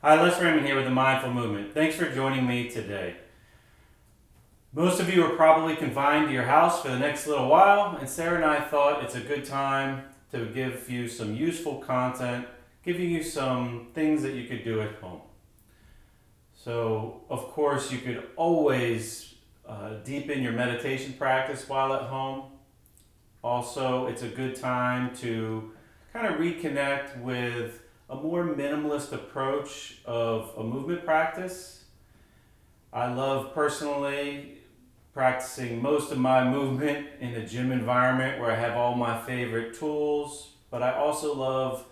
Hi, Les Raymond here with the Mindful Movement. Thanks for joining me today. Most of you are probably confined to your house for the next little while, and Sarah and I thought it's a good time to give you some useful content, giving you some things that you could do at home. So, of course, you could always deepen your meditation practice while at home. Also, it's a good time to kind of reconnect with a more minimalist approach of a movement practice. I love personally practicing most of my movement in a gym environment where I have all my favorite tools, but I also love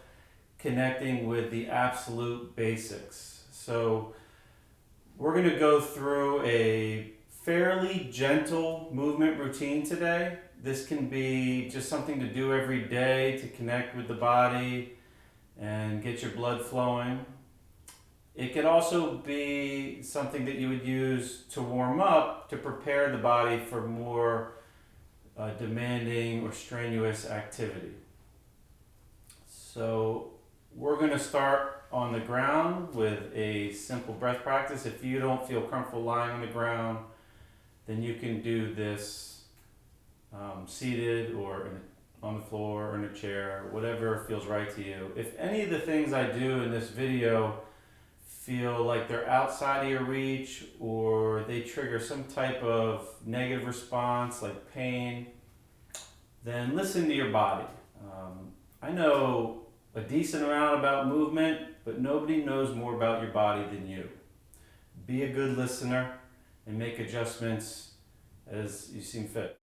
connecting with the absolute basics. So we're going to go through a fairly gentle movement routine today. This can be just something to do every day to connect with the body and get your blood flowing. It could also be something that you would use to warm up to prepare the body for more demanding or strenuous activity. So we're going to start on the ground with a simple breath practice. If you don't feel comfortable lying on the ground, then you can do this seated or on the floor or in a chair, whatever feels right to you. If any of the things I do in this video feel like they're outside of your reach or they trigger some type of negative response like pain, then listen to your body. I know a decent amount about movement, but nobody knows more about your body than you. Be a good listener and make adjustments as you seem fit.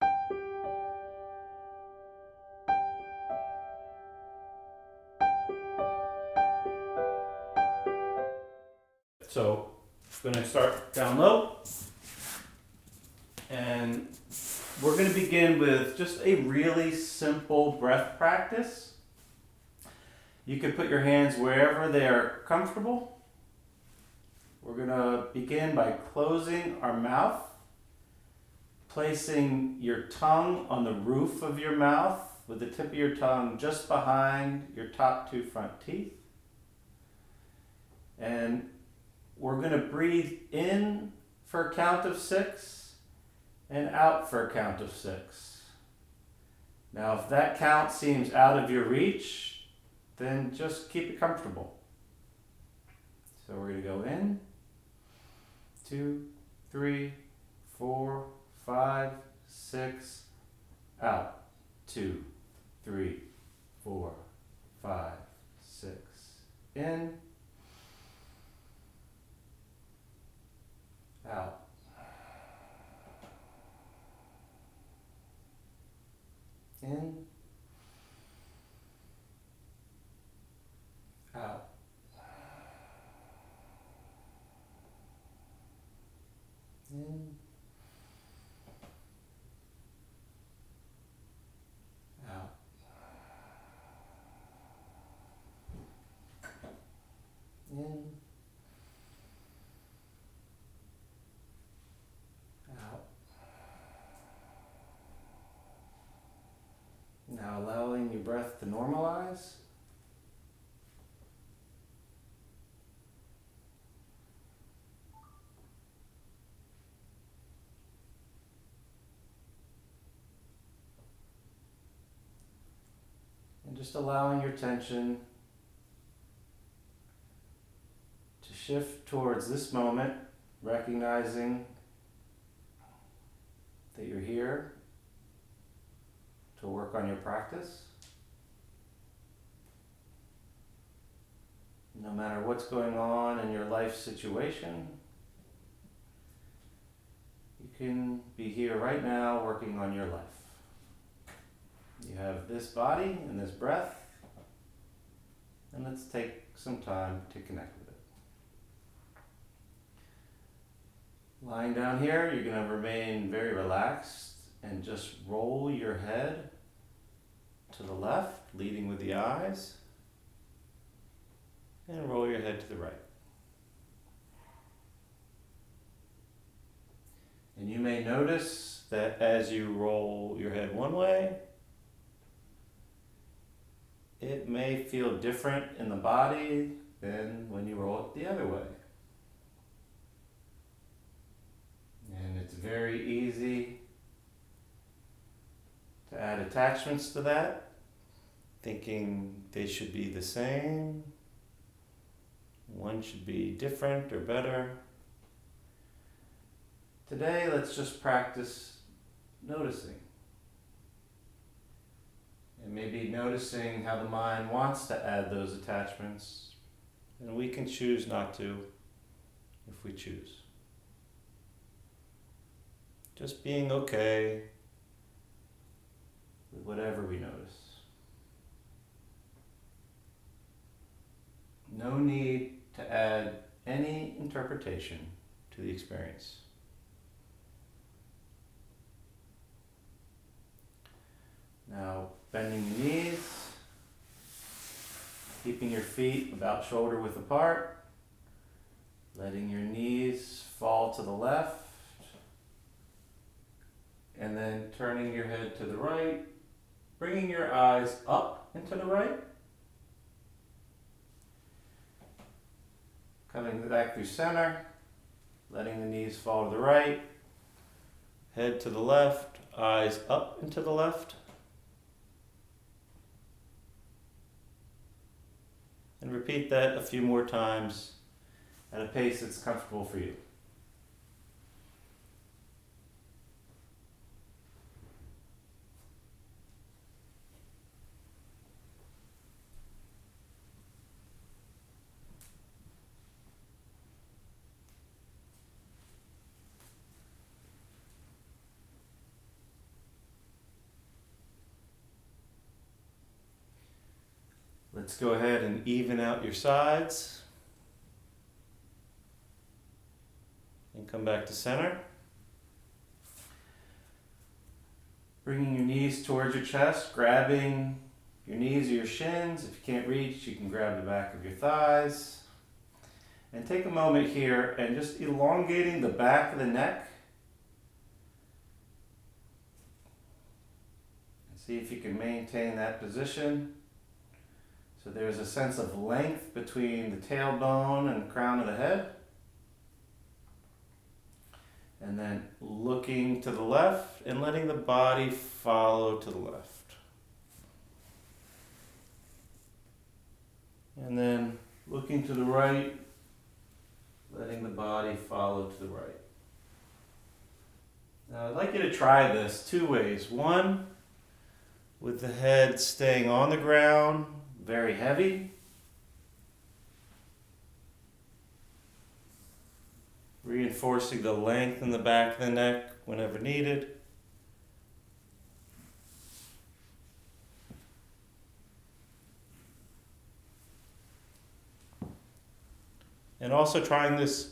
So I'm going to start down low, and we're going to begin with just a really simple breath practice. You can put your hands wherever they're comfortable. We're going to begin by closing our mouth, placing your tongue on the roof of your mouth with the tip of your tongue just behind your top two front teeth. And we're going to breathe in for a count of 6 and out for a count of 6. Now, if that count seems out of your reach, then just keep it comfortable. So we're going to go in, 2, 3, 4, 5, 6, out, 2, 3, 4, 5, 6, in, out. In, out. In, out. In, out. Now allowing your breath to normalize. And just allowing your attention to shift towards this moment, recognizing that you're here to work on your practice. No matter what's going on in your life situation, you can be here right now working on your life. You have this body and this breath, and let's take some time to connect with it. Lying down here, you're going to remain very relaxed and just roll your head to the left, leading with the eyes, and roll your head to the right. And you may notice that as you roll your head one way, it may feel different in the body than when you roll it the other way. attachments to that, thinking they should be the same. One should be different or better. Today, let's just practice noticing. And maybe noticing how the mind wants to add those attachments. And we can choose not to if we choose. Just being okay with whatever we notice. No need to add any interpretation to the experience. Now, bending your knees, keeping your feet about shoulder width apart, letting your knees fall to the left, and then turning your head to the right, bringing your eyes up and to the right, coming back through center, letting the knees fall to the right, head to the left, eyes up and to the left. And repeat that a few more times at a pace that's comfortable for you. Let's go ahead and even out your sides. And come back to center. Bringing your knees towards your chest, grabbing your knees or your shins. If you can't reach, you can grab the back of your thighs. And take a moment here and just elongating the back of the neck. And see if you can maintain that position. So there's a sense of length between the tailbone and the crown of the head. And then looking to the left and letting the body follow to the left. And then looking to the right, letting the body follow to the right. Now I'd like you to try this two ways. One, with the head staying on the ground, very heavy. Reinforcing the length in the back of the neck whenever needed. And also trying this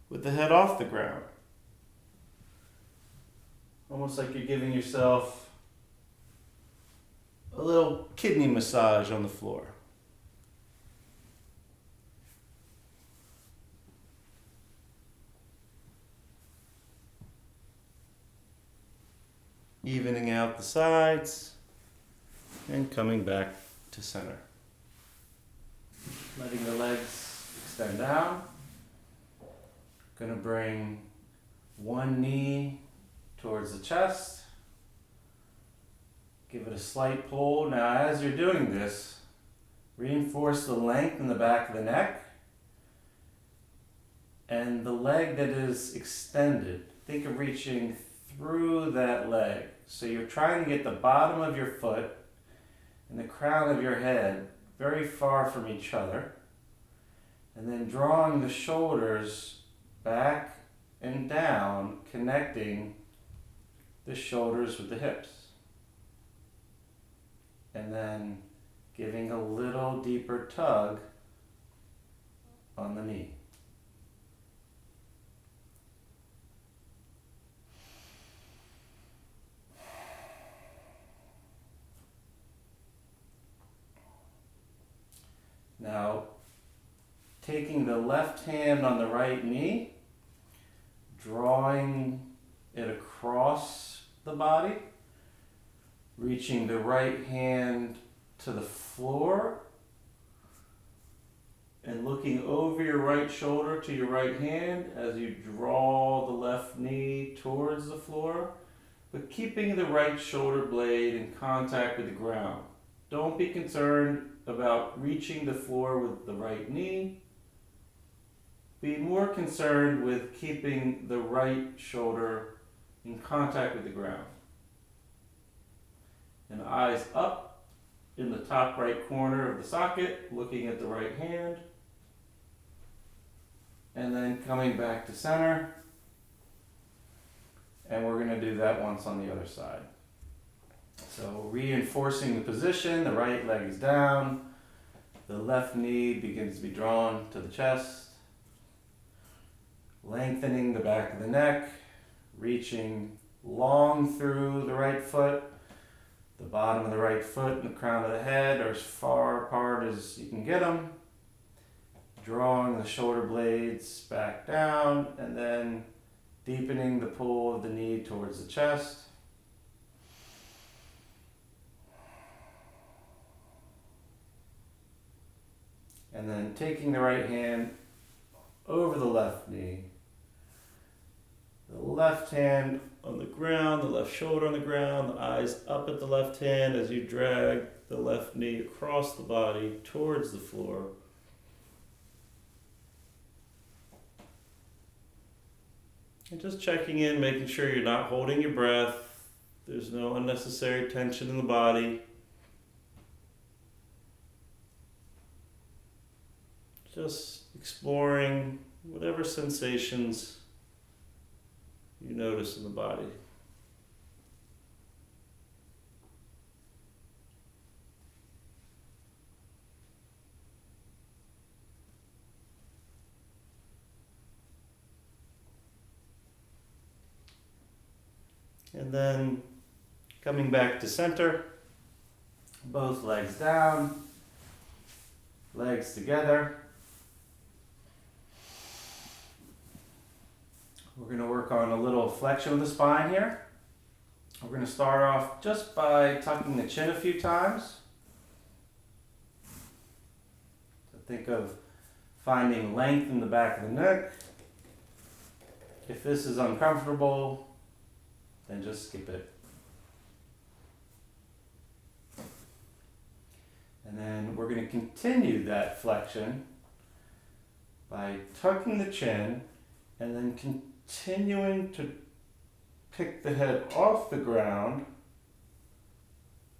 with the head off the ground. Almost like you're giving yourself a little kidney massage on the floor. Evening out the sides and coming back to center. Letting the legs extend down. Going to bring one knee towards the chest. Give it a slight pull. Now as you're doing this, reinforce the length in the back of the neck and the leg that is extended. Think of reaching through that leg. So you're trying to get the bottom of your foot and the crown of your head very far from each other, and then drawing the shoulders back and down, connecting the shoulders with the hips. And then giving a little deeper tug on the knee. Now, taking the left hand on the right knee, drawing it across the body, reaching the right hand to the floor, and looking over your right shoulder to your right hand as you draw the left knee towards the floor, but keeping the right shoulder blade in contact with the ground. Don't be concerned about reaching the floor with the right knee. Be more concerned with keeping the right shoulder in contact with the ground. And eyes up in the top right corner of the socket, looking at the right hand. And then coming back to center. And we're going to do that once on the other side. So reinforcing the position, the right leg is down, the left knee begins to be drawn to the chest, lengthening the back of the neck, reaching long through the right foot, the bottom of the right foot and the crown of the head are as far apart as you can get them, drawing the shoulder blades back down, and then deepening the pull of the knee towards the chest. And then taking the right hand over the left knee, the left hand on the ground, the left shoulder on the ground, the eyes up at the left hand as you drag the left knee across the body towards the floor. And just checking in, making sure you're not holding your breath. There's no unnecessary tension in the body. Just exploring whatever sensations you notice in the body. And then coming back to center, both legs down, legs together. We're going to work on a little flexion of the spine here. We're going to start off just by tucking the chin a few times. So think of finding length in the back of the neck. If this is uncomfortable, then just skip it. And then we're going to continue that flexion by tucking the chin and then continuing to pick the head off the ground,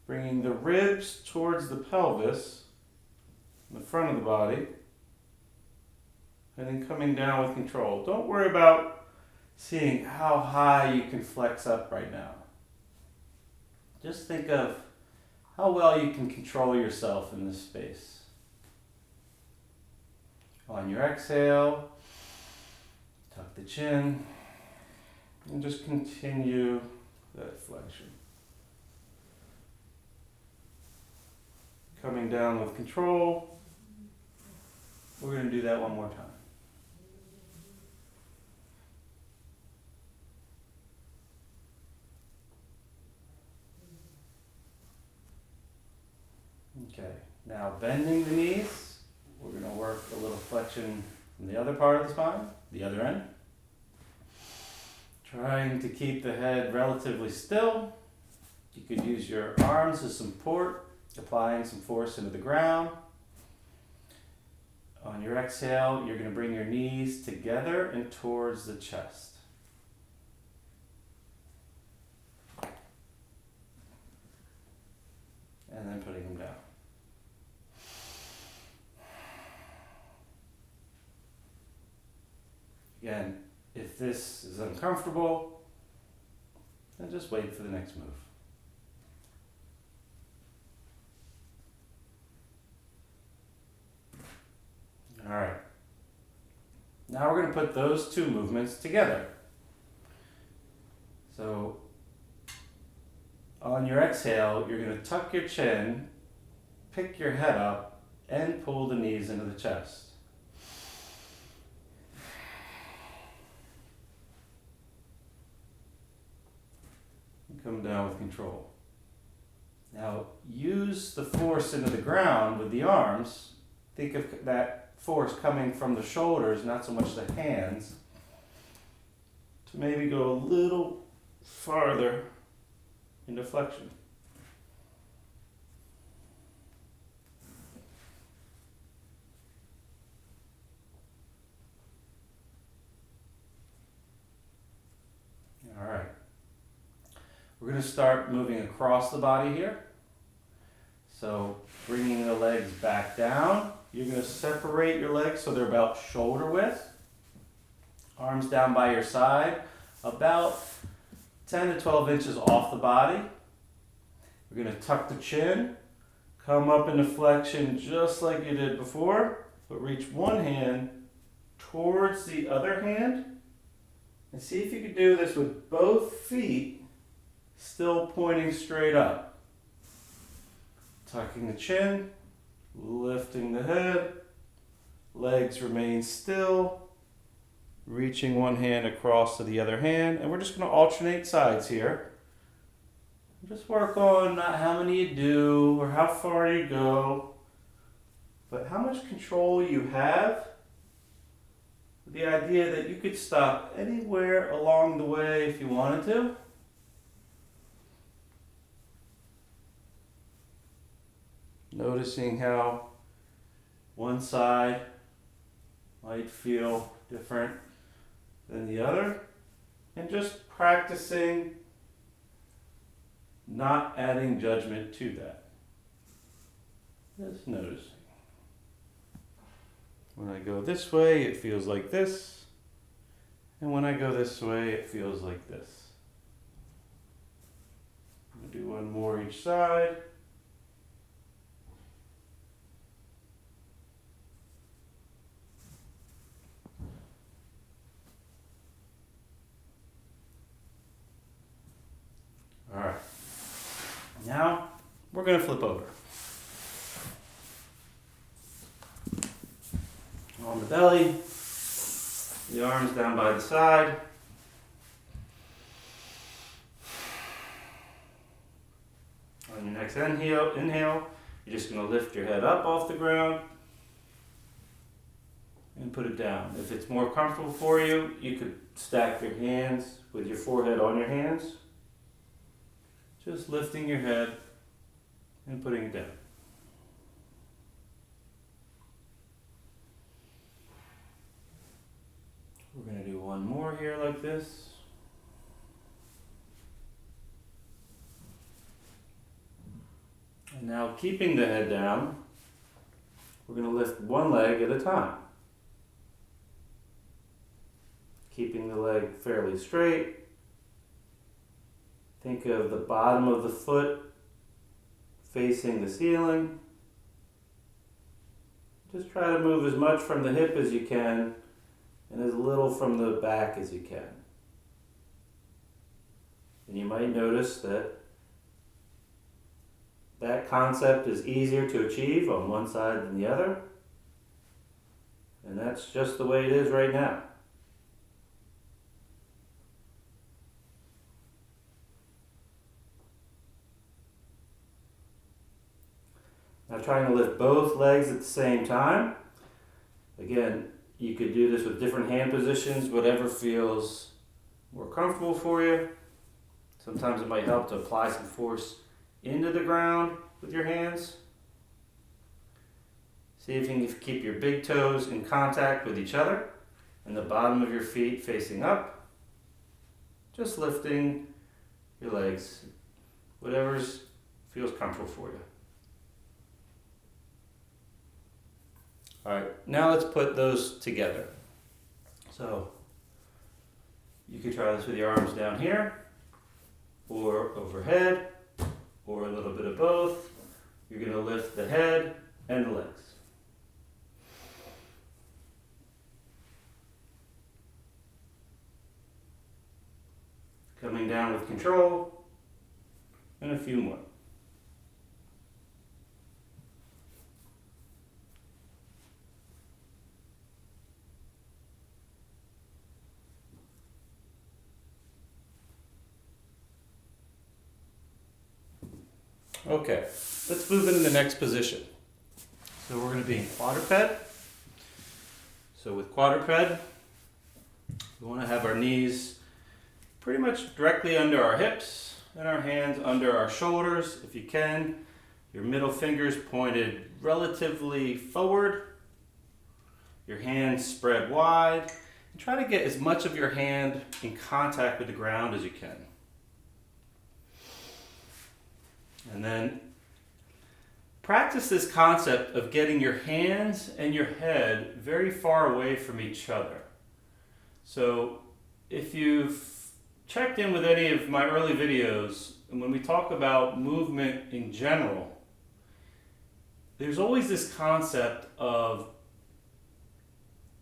bringing the ribs towards the pelvis, the front of the body, and then coming down with control. Don't worry about seeing how high you can flex up right now. Just think of how well you can control yourself in this space. On your exhale, tuck the chin, and just continue that flexion. Coming down with control. We're going to do that one more time. Okay, now bending the knees, we're going to work a little flexion from the other part of the spine, the other end. Trying to keep the head relatively still. You could use your arms as support, applying some force into the ground. On your exhale, you're going to bring your knees together and towards the chest. And then putting them down. Again, if this is uncomfortable, then just wait for the next move. All right. Now we're going to put those two movements together. So on your exhale, you're going to tuck your chin, pick your head up, and pull the knees into the chest. Come down with control. Now use the force into the ground with the arms. Think of that force coming from the shoulders, not so much the hands, to maybe go a little farther into flexion. All right. We're going to start moving across the body here. So bringing the legs back down. You're going to separate your legs so they're about shoulder width. Arms down by your side, about 10 to 12 inches off the body. We're going to tuck the chin, come up into flexion just like you did before, but reach one hand towards the other hand. And see if you can do this with both feet still pointing straight up. Tucking the chin, lifting the head, legs remain still, reaching one hand across to the other hand, and we're just going to alternate sides here. Just work on not how many you do or how far you go, but how much control you have. The idea that you could stop anywhere along the way if you wanted to. Noticing how one side might feel different than the other, and just practicing not adding judgment to that. Just noticing. When I go this way, it feels like this, and when I go this way, it feels like this. I'm going to do one more each side. All right. Now we're going to flip over. On the belly, the arms down by the side. On your next inhale, you're just going to lift your head up off the ground and put it down. If it's more comfortable for you, you could stack your hands with your forehead on your hands. Just lifting your head and putting it down. We're going to do one more here like this. And now keeping the head down, we're going to lift one leg at a time. Keeping the leg fairly straight. Think of the bottom of the foot facing the ceiling. Just try to move as much from the hip as you can and as little from the back as you can. And you might notice that that concept is easier to achieve on one side than the other. And that's just the way it is right now. Now trying to lift both legs at the same time. Again, you could do this with different hand positions, whatever feels more comfortable for you. Sometimes it might help to apply some force into the ground with your hands. See if you can keep your big toes in contact with each other and the bottom of your feet facing up. Just lifting your legs, whatever feels comfortable for you. All right, now let's put those together. So you could try this with your arms down here, or overhead, or a little bit of both. You're going to lift the head and the legs. Coming down with control, and a few more. Okay, let's move into the next position. So we're going to be in quadruped. So with quadruped, we want to have our knees pretty much directly under our hips. and our hands under our shoulders. If you can, your middle fingers pointed relatively forward. Your hands spread wide. And try to get as much of your hand in contact with the ground as you can. And then practice this concept of getting your hands and your head very far away from each other. So if you've checked in with any of my early videos, and when we talk about movement in general, there's always this concept of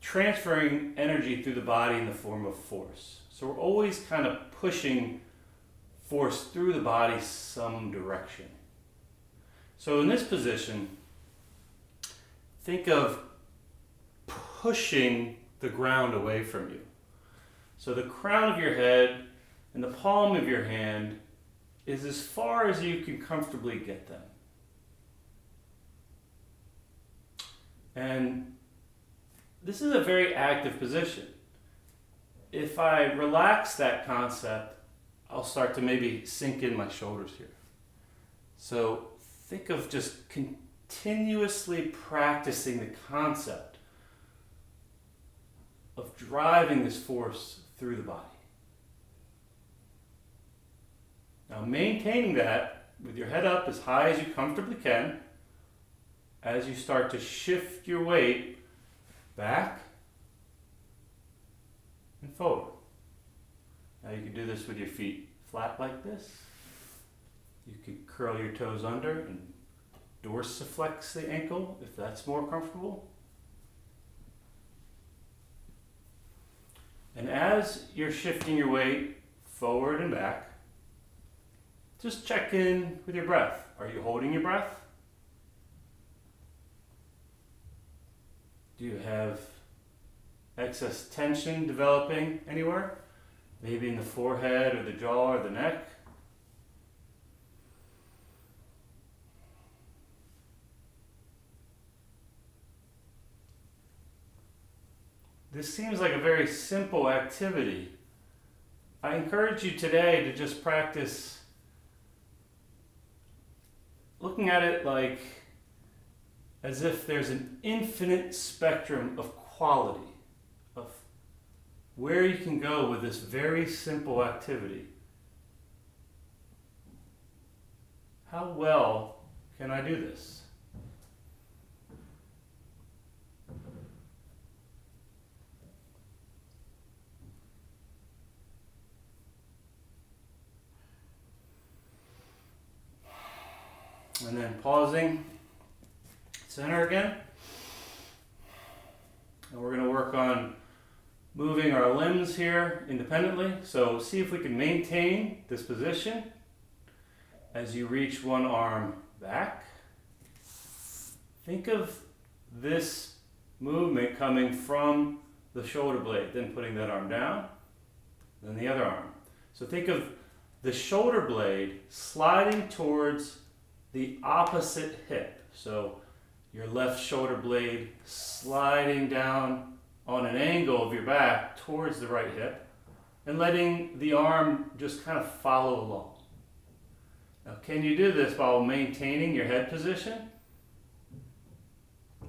transferring energy through the body in the form of force. So we're always kind of pushing force through the body some direction. So in this position, think of pushing the ground away from you. So the crown of your head and the palm of your hand is as far as you can comfortably get them. And this is a very active position. If I relax that concept, I'll start to maybe sink in my shoulders here. So think of just continuously practicing the concept of driving this force through the body. Now maintaining that with your head up as high as you comfortably can as you start to shift your weight back and forward. Now you can do this with your feet flat like this. You can curl your toes under and dorsiflex the ankle if that's more comfortable. And as you're shifting your weight forward and back, just check in with your breath. Are you holding your breath? Do you have excess tension developing anywhere? Maybe in the forehead or the jaw or the neck? This seems like a very simple activity. I encourage you today to just practice looking at it like as if there's an infinite spectrum of quality, of where you can go with this very simple activity. How well can I do this? And then pausing, center again. And we're going to work on moving our limbs here independently. So see if we can maintain this position as you reach one arm back. Think of this movement coming from the shoulder blade, then putting that arm down, then the other arm. So think of the shoulder blade sliding towards the opposite hip. So your left shoulder blade sliding down on an angle of your back towards the right hip and letting the arm just kind of follow along. Now, can you do this while maintaining your head position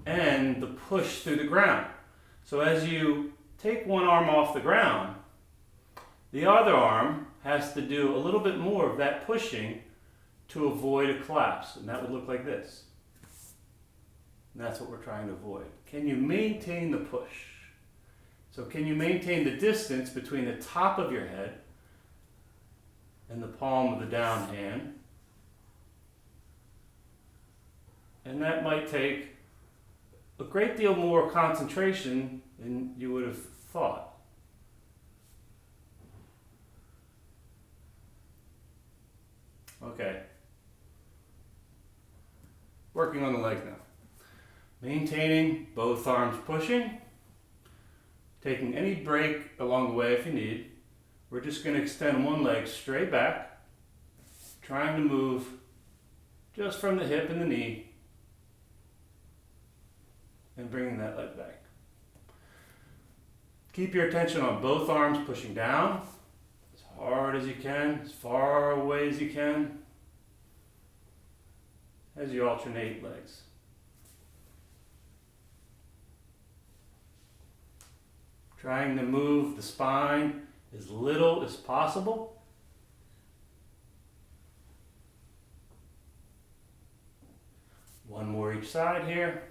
and the push through the ground? So as you take one arm off the ground, the other arm has to do a little bit more of that pushing to avoid a collapse, and that would look like this. And that's what we're trying to avoid. Can you maintain the push? So can you maintain the distance between the top of your head and the palm of the down hand? And that might take a great deal more concentration than you would have thought. Okay. Working on the legs now. Maintaining both arms pushing. Taking any break along the way if you need. We're just going to extend one leg straight back. Trying to move just from the hip and the knee. And bringing that leg back. Keep your attention on both arms pushing down as hard as you can, as far away as you can, as you alternate legs. Trying to move the spine as little as possible. One more each side here.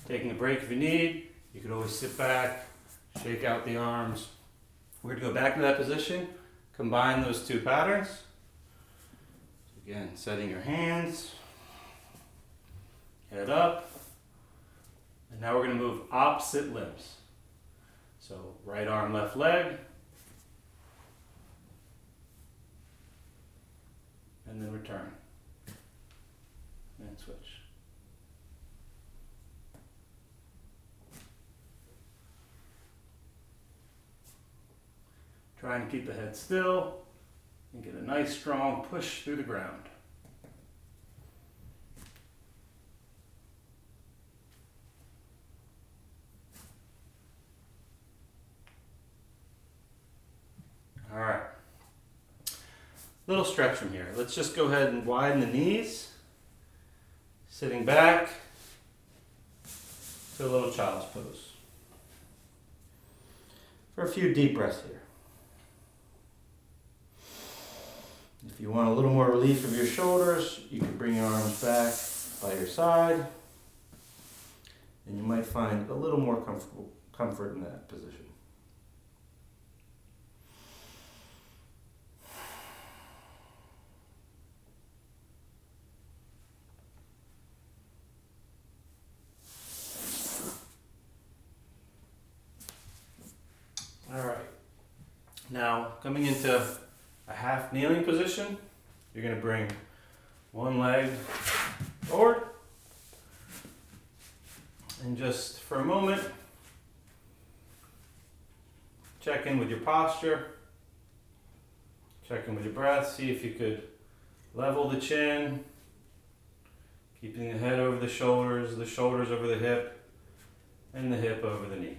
Taking a break if you need. You can always sit back, shake out the arms. We're going to go back to that position, combine those two patterns. So again, setting your hands, head up, and now we're going to move opposite limbs. So right arm, left leg, and then return, and switch. Trying to keep the head still and get a nice strong push through the ground. All right. Little stretch from here. Let's just go ahead and widen the knees. Sitting back to a little child's pose. For a few deep breaths here. If you want a little more relief of your shoulders, you can bring your arms back by your side, and you might find a little more comfort in that position. All right. Now, coming into a half kneeling position, you're going to bring one leg forward and just for a moment check in with your posture, check in with your breath, see if you could level the chin, keeping the head over the shoulders over the hip, and the hip over the knee.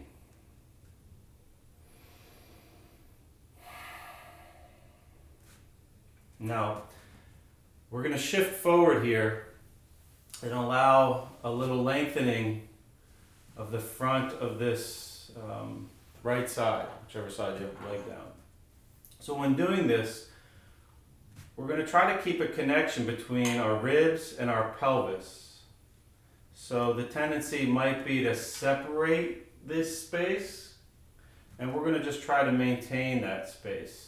Now, we're going to shift forward here and allow a little lengthening of the front of this right side, whichever side you have the leg down. So when doing this, we're going to try to keep a connection between our ribs and our pelvis. So the tendency might be to separate this space, and we're going to just try to maintain that space.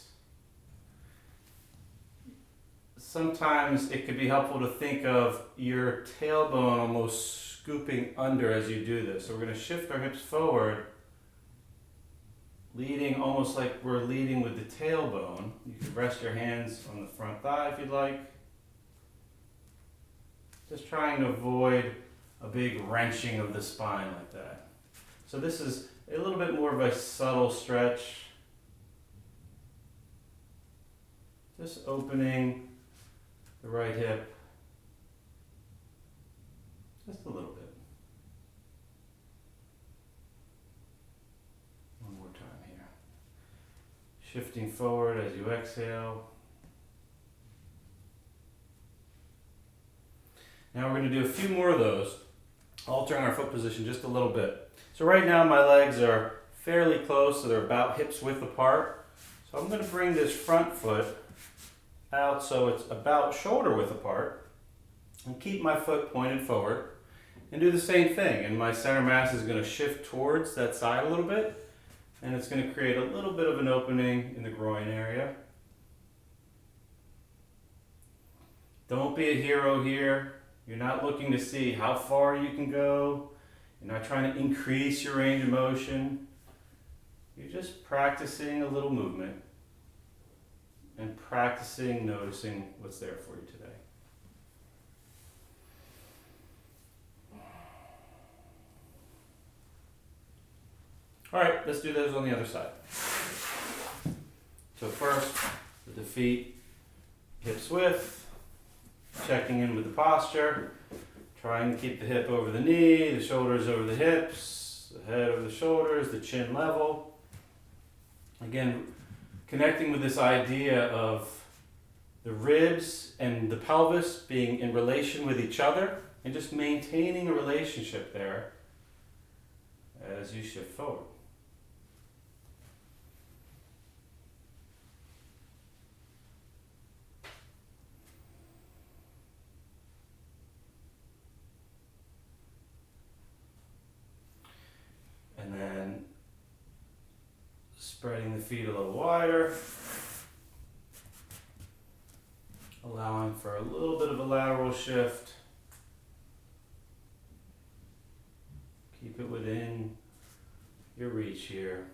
Sometimes it could be helpful to think of your tailbone almost scooping under as you do this. So we're going to shift our hips forward, leading almost like we're leading with the tailbone. You can rest your hands on the front thigh if you'd like. Just trying to avoid a big wrenching of the spine like that. So this is a little bit more of a subtle stretch. Just opening the right hip just a little bit. One more time here. Shifting forward as you exhale. Now we're going to do a few more of those, altering our foot position just a little bit. So right now my legs are fairly close, so they're about hips width apart. So I'm going to bring this front foot out so it's about shoulder width apart, and keep my foot pointed forward, and do the same thing. And my center mass is going to shift towards that side a little bit, and it's going to create a little bit of an opening in the groin area. Don't be a hero here. You're not looking to see how far you can go. You're not trying to increase your range of motion. You're just practicing a little movement and practicing noticing what's there for you today. All right, let's do those on the other side. So first, with the feet hips width, checking in with the posture, trying to keep the hip over the knee, the shoulders over the hips, the head over the shoulders, the chin level. Again, connecting with this idea of the ribs and the pelvis being in relation with each other and just maintaining a relationship there as you shift forward. And then spreading the feet a little wider, allowing for a little bit of a lateral shift. Keep it within your reach here.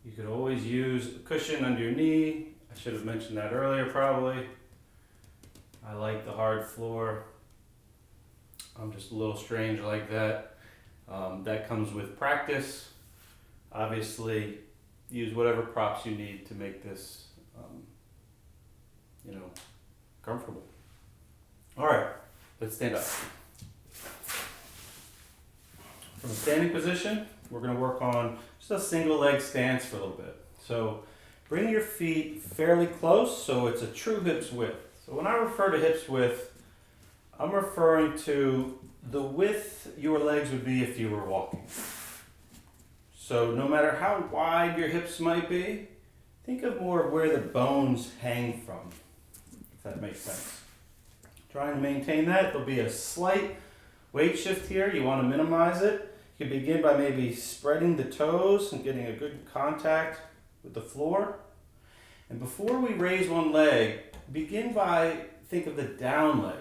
You could always use a cushion under your knee. I should have mentioned that earlier probably. I like the hard floor. I'm just a little strange like that. That comes with practice. Obviously, use whatever props you need to make this, comfortable. All right, let's stand up. From a standing position, we're going to work on just a single leg stance for a little bit. So bring your feet fairly close so it's a true hips width. So when I refer to hips width, I'm referring to the width your legs would be if you were walking. So no matter how wide your hips might be, think of more of where the bones hang from, if that makes sense. Trying to maintain that. There'll be a slight weight shift here. You want to minimize it. You can begin by maybe spreading the toes and getting a good contact with the floor. And before we raise one leg, begin by, think of the down leg.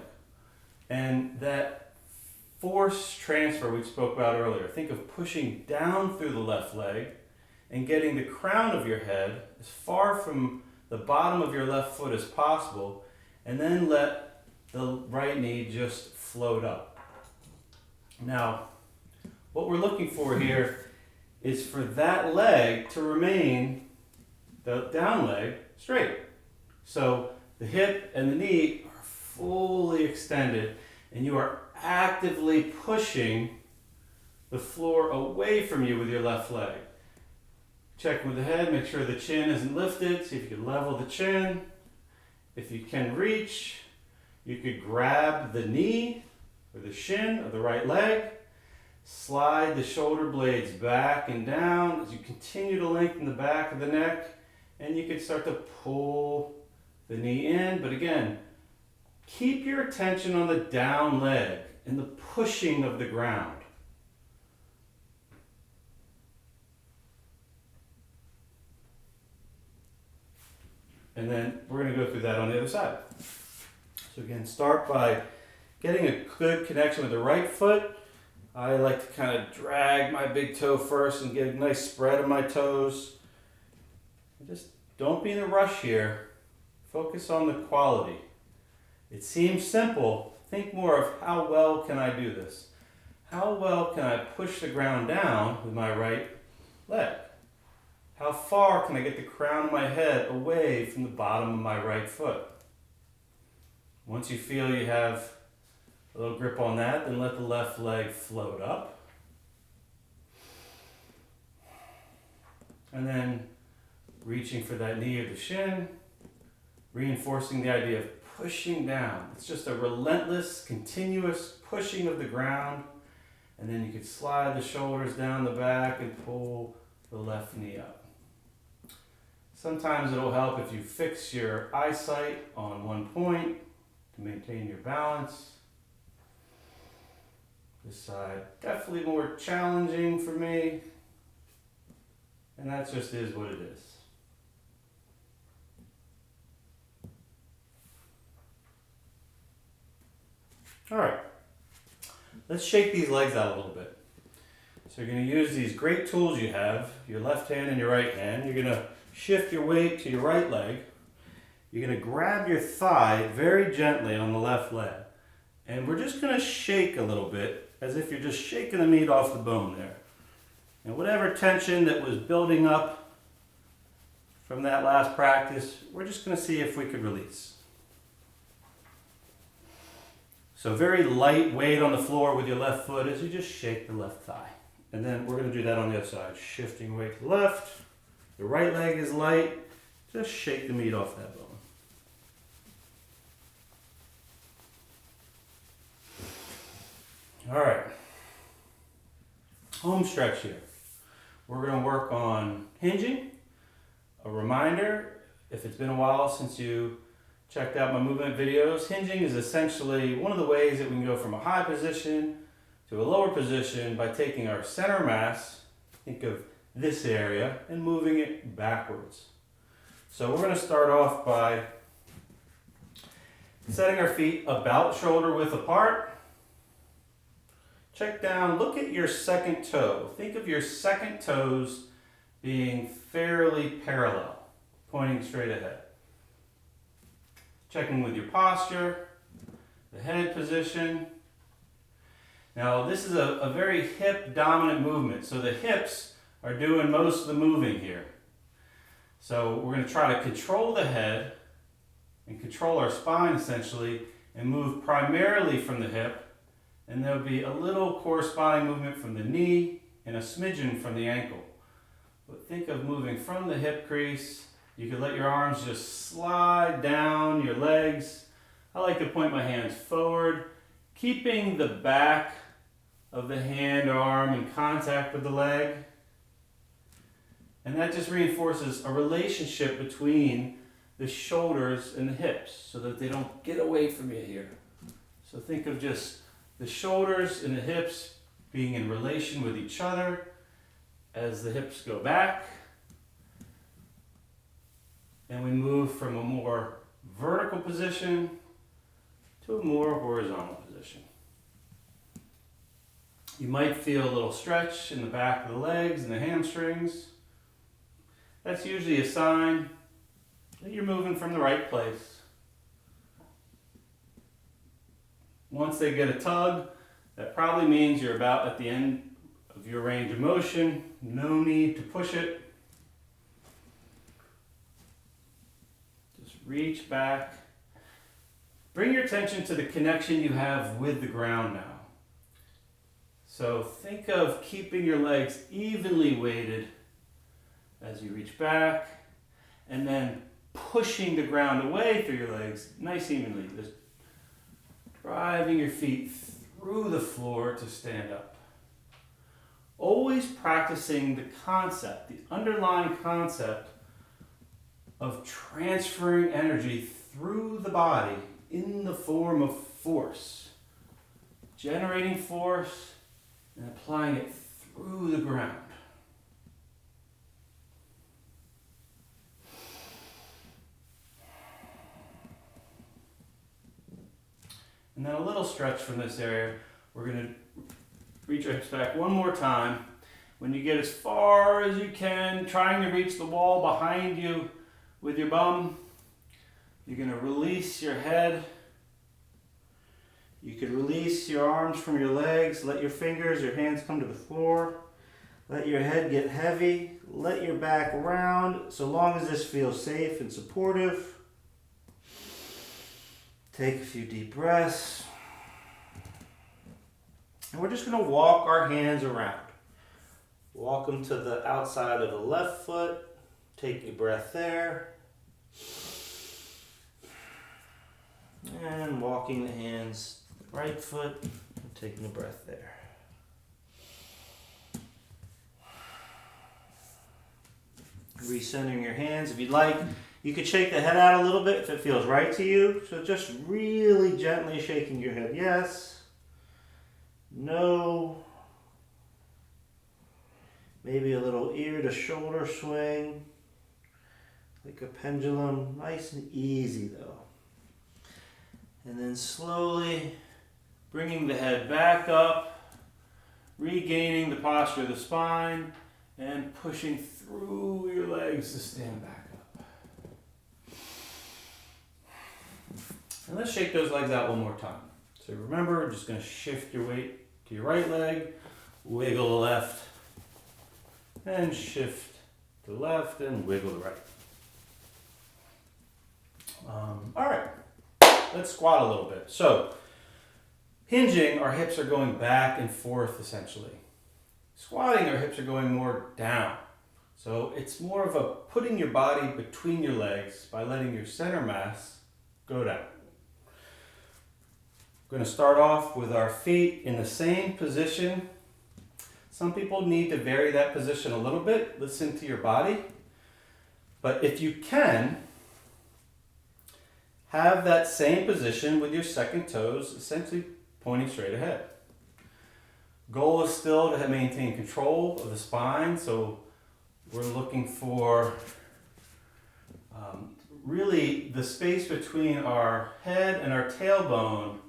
And that force transfer we spoke about earlier. Think of pushing down through the left leg and getting the crown of your head as far from the bottom of your left foot as possible, and then let the right knee just float up. Now, what we're looking for here is for that leg to remain, the down leg, straight. So the hip and the knee are fully extended, and you are actively pushing the floor away from you with your left leg. Check with the head, make sure the chin isn't lifted, see if you can level the chin. If you can reach, you could grab the knee or the shin of the right leg, slide the shoulder blades back and down as you continue to lengthen the back of the neck, and you can start to pull the knee in. But again, keep your attention on the down leg and the pushing of the ground. And then we're going to go through that on the other side. So again, start by getting a good connection with the right foot. I like to kind of drag my big toe first and get a nice spread of my toes. Just don't be in a rush here. Focus on the quality. It seems simple. Think more of how well can I do this? How well can I push the ground down with my right leg? How far can I get the crown of my head away from the bottom of my right foot? Once you feel you have a little grip on that, then let the left leg float up. And then reaching for that knee or the shin, reinforcing the idea of pushing down. It's just a relentless, continuous pushing of the ground. And then you could slide the shoulders down the back and pull the left knee up. Sometimes it'll help if you fix your eyesight on one point to maintain your balance. This side, definitely more challenging for me. And that just is what it is. All right, let's shake these legs out a little bit. So you're going to use these great tools you have, your left hand and your right hand. You're going to shift your weight to your right leg. you're going to grab your thigh very gently on the left leg. And we're just going to shake a little bit, as if you're just shaking the meat off the bone there. And whatever tension that was building up from that last practice, we're just going to see if we could release. So very light weight on the floor with your left foot as you just shake the left thigh. And then we're going to do that on the other side. Shifting weight to the left. The right leg is light. Just shake the meat off that bone. All right. Home stretch here. We're going to work on hinging. A reminder, if it's been a while since you checked out my movement videos, hinging is essentially one of the ways that we can go from a high position to a lower position by taking our center mass, think of this area, and moving it backwards. So we're going to start off by setting our feet about shoulder width apart. Check down, look at your second toe. Think of your second toes being fairly parallel, pointing straight ahead. Checking with your posture, the head position. Now this is a very hip dominant movement, so the hips are doing most of the moving here. So we're going to try to control the head and control our spine essentially and move primarily from the hip, and there'll be a little corresponding movement from the knee and a smidgen from the ankle. But think of moving from the hip crease. You could let your arms just slide down your legs. I like to point my hands forward, keeping the back of the hand or arm in contact with the leg. And that just reinforces a relationship between the shoulders and the hips so that they don't get away from you here. So think of just the shoulders and the hips being in relation with each other as the hips go back. And we move from a more vertical position to a more horizontal position. You might feel a little stretch in the back of the legs and the hamstrings. That's usually a sign that you're moving from the right place. Once they get a tug, that probably means you're about at the end of your range of motion. No need to push it. Just reach back. Bring your attention to the connection you have with the ground now. So think of keeping your legs evenly weighted as you reach back, and then pushing the ground away through your legs nice evenly. Just driving your feet through the floor to stand up. Always practicing the concept, the underlying concept of transferring energy through the body in the form of force. Generating force and applying it through the ground. And then a little stretch from this area. We're going to reach our hips back one more time. When you get as far as you can, trying to reach the wall behind you with your bum, you're going to release your head. You could release your arms from your legs. Let your fingers, your hands come to the floor. Let your head get heavy. Let your back round, so long as this feels safe and supportive. Take a few deep breaths. And we're just going to walk our hands around. Walk them to the outside of the left foot. Take a breath there. And walking the hands to the right foot. And taking a breath there. Recentering your hands. If you'd like, you could shake the head out a little bit if it feels right to you. So just really gently shaking your head. Yes. No. Maybe a little ear to shoulder swing. Like a pendulum. Nice and easy though. And then slowly bringing the head back up. Regaining the posture of the spine. And pushing through your legs to stand back up. And let's shake those legs out one more time. So remember, just going to shift your weight to your right leg, wiggle the left, and shift to the left and wiggle the right. All right, let's squat a little bit. So hinging, our hips are going back and forth essentially. Squatting, our hips are going more down. So it's more of a putting your body between your legs by letting your center mass go down. We're going to start off with our feet in the same position. Some people need to vary that position a little bit. Listen to your body. But if you can, have that same position with your second toes essentially pointing straight ahead. Goal is still to maintain control of the spine, so we're looking for really the space between our head and our tailbone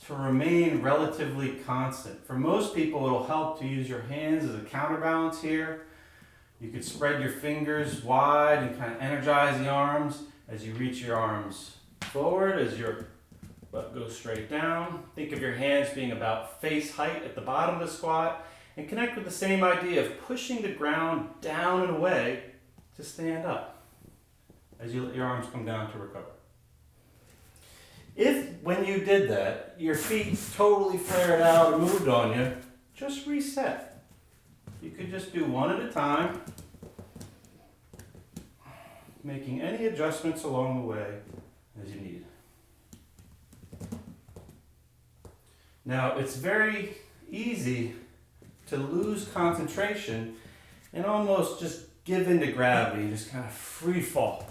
to remain relatively constant. For most people, it'll help to use your hands as a counterbalance here. You could spread your fingers wide and kind of energize the arms as you reach your arms forward, as your butt goes straight down. Think of your hands being about face height at the bottom of the squat, and connect with the same idea of pushing the ground down and away to stand up as you let your arms come down to recover. If, when you did that, your feet totally flared out or moved on you, just reset. You could just do one at a time, making any adjustments along the way as you need. Now, it's very easy to lose concentration and almost just give in to gravity and just kind of free fall.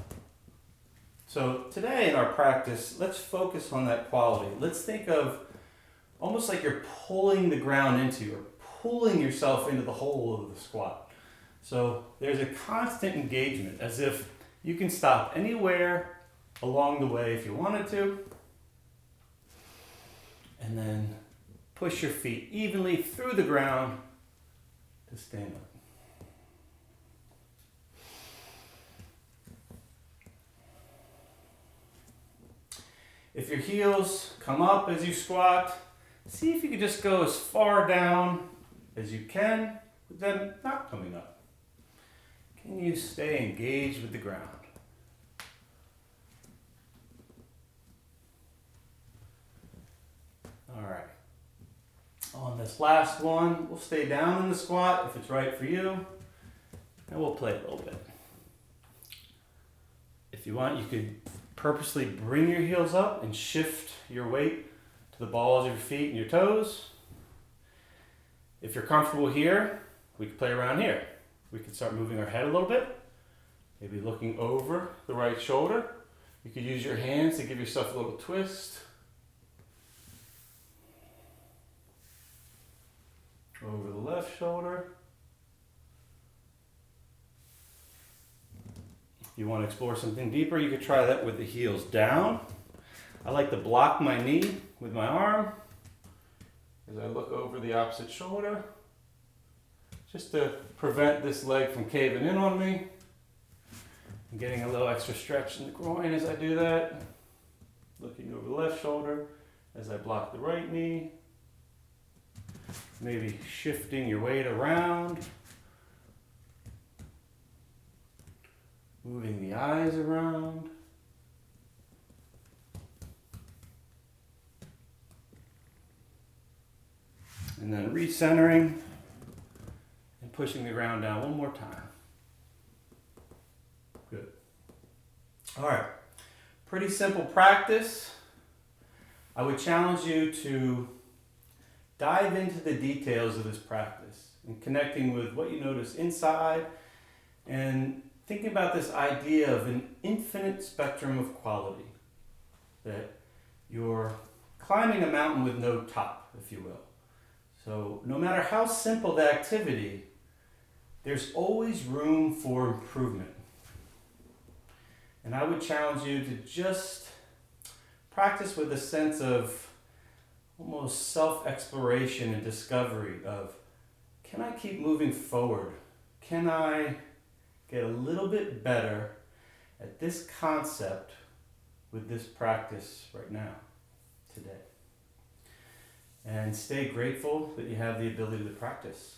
So today in our practice, let's focus on that quality. Let's think of almost like you're pulling the ground into you, or pulling yourself into the hole of the squat. So there's a constant engagement, as if you can stop anywhere along the way if you wanted to, and then push your feet evenly through the ground to stand up. If your heels come up as you squat, see if you can just go as far down as you can, with them not coming up. Can you stay engaged with the ground? All right. On this last one, we'll stay down in the squat if it's right for you, and we'll play a little bit. If you want, you could purposely bring your heels up and shift your weight to the balls of your feet and your toes. If you're comfortable here, we could play around here. We could start moving our head a little bit, maybe looking over the right shoulder. You could use your hands to give yourself a little twist. Over the left shoulder. If you want to explore something deeper, you could try that with the heels down. I like to block my knee with my arm as I look over the opposite shoulder, just to prevent this leg from caving in on me. I'm getting a little extra stretch in the groin as I do that. Looking over the left shoulder as I block the right knee. Maybe shifting your weight around. Moving the eyes around. And then recentering and pushing the ground down one more time. Good. All right. Pretty simple practice. I would challenge you to dive into the details of this practice and connecting with what you notice inside and thinking about this idea of an infinite spectrum of quality, that you're climbing a mountain with no top, if you will. So no matter how simple the activity, there's always room for improvement. And I would challenge you to just practice with a sense of almost self-exploration and discovery of, can I keep moving forward? Can I get a little bit better at this concept with this practice right now, today. And stay grateful that you have the ability to practice.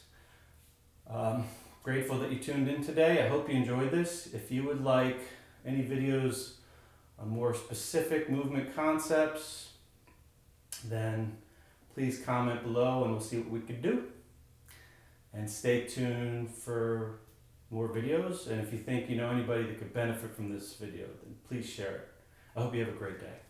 Grateful that you tuned in today. I hope you enjoyed this. If you would like any videos on more specific movement concepts, then please comment below and we'll see what we can do. And stay tuned for more videos. And if you think you know anybody that could benefit from this video, then please share it. I hope you have a great day.